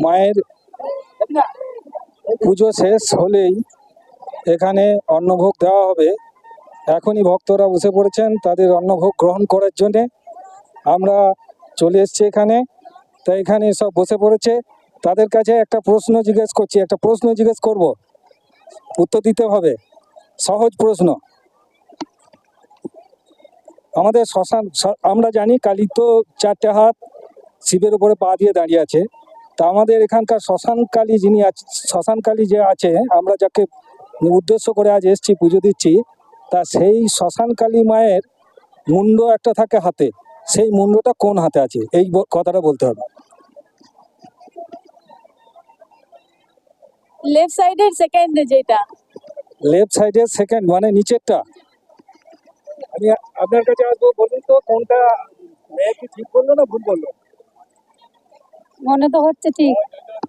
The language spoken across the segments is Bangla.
মায়ের পুজো শেষ হলেই এখানে অন্নভোগ দেওয়া হবে। এখনই ভক্তরা বসে পড়েছেন তাদের অন্নভোগ গ্রহণ করার জন্যে। আমরা চলে এসেছি এখানে, তাই এখানে সব বসে পড়েছে। তাদের কাছে একটা প্রশ্ন জিজ্ঞেস করব, উত্তর দিতে হবে। সহজ প্রশ্ন। আমাদের আমরা জানি কালী তো 4টে হাত, শিবের উপরে পা দিয়ে দাঁড়িয়ে আছে। তা আমাদের এখানকার শ্মশান কালী যে আছে, আমরা যাকে উদ্দেশ্য করে আজ এসছি, পুজো দিচ্ছি, তা সেই শ্মশান কালী মায়ের মুন্ড একটা থাকে হাতে। সেই মুন্ডটা কোন হাতে আছে, এই কথাটা বলতে হবে। লেফট সাইডের সেকেন্ড, যেটা লেফট সাইডের সেকেন্ড মানে নিচেরটা। আমি আপনার কাছে আসবো, বলুন তো কোনটা মেয়ে কি ঠিক বললো না ভুল বললো? মনে তো হচ্ছে ঠিক।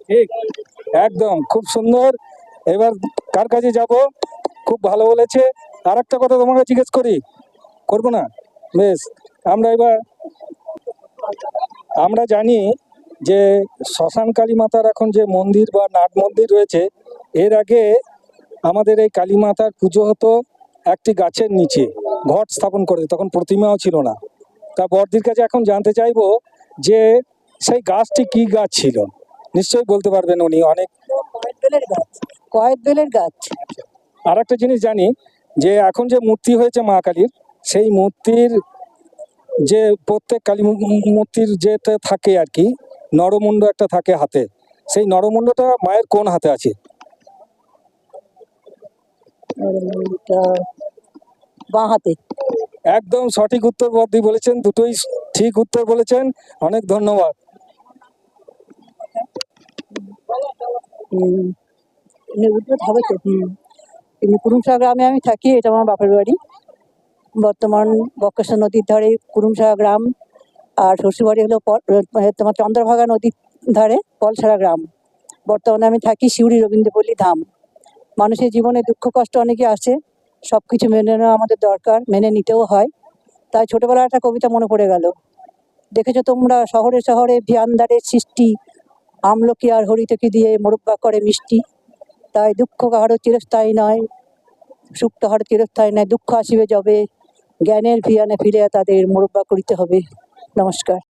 ঠিক, একদম খুব সুন্দর। এবার কার কাছে যাব? খুব ভালো বলেছে। আর একটা কথা তোমাকে জিজ্ঞেস করবো না? বেশ, আমরা জানি যে শ্মশান কালী মাতার এখন যে মন্দির বা নাট মন্দির রয়েছে, এর আগে আমাদের এই কালী মাতার পুজো হতো একটি গাছের নিচে ঘট স্থাপন করে, তখন প্রতিমাও ছিল না। তা বড়দির কাছে এখন জানতে চাইবো যে সেই গাছটি কি গাছ ছিল, নিশ্চয়ই বলতে পারবেন উনি। অনেক কয়েকবেলের গাছ। আর একটা জিনিস জানি যে এখন যে মূর্তি হয়েছে মা কালীর, সেই মূর্তির যে প্রত্যেক কালী মূর্তির যেতে থাকে আর কি, নরমুণ্ড একটা থাকে হাতে, সেই নরমুণ্ডটা মায়ের কোন হাতে আছে? বাঁ হাতে। একদম সঠিক উত্তর বর্দি বলেছেন, দুটোই ঠিক উত্তর বলেছেন, অনেক ধন্যবাদ। কুরুমশাহ গ্রামে আমি থাকি, এটা আমার বাপের বাড়ি। বর্তমান বক্রেশ্বর নদীর ধারে কুরুমশাহ গ্রাম, আর শ্বশুরবাড়ি হলো তোমার চন্দ্রভাগা নদীর ধারে পলসারা গ্রাম। বর্তমানে আমি থাকি সিউড়ি রবীন্দ্রপল্লী ধাম। মানুষের জীবনে দুঃখ কষ্ট অনেকে আসে, সব কিছু মেনে নেওয়া আমাদের দরকার, মেনে নিতেও হয়। তাই ছোটবেলায় একটা কবিতা মনে পড়ে গেল। দেখেছো তোমরা শহরে শহরে ভিয়ানদারের সৃষ্টি, আমলকি আর হরিতকি দিয়ে মোরব্বা করে মিষ্টি। তাই দুঃখ কাহারও চিরস্থায়ী নয়, সুখ তাহার চিরস্থায়ী নয়, দুঃখ আসিবে যবে, জ্ঞানের ভিয়ানে ফিরে তাদের মোরব্বা করিতে হবে। নমস্কার।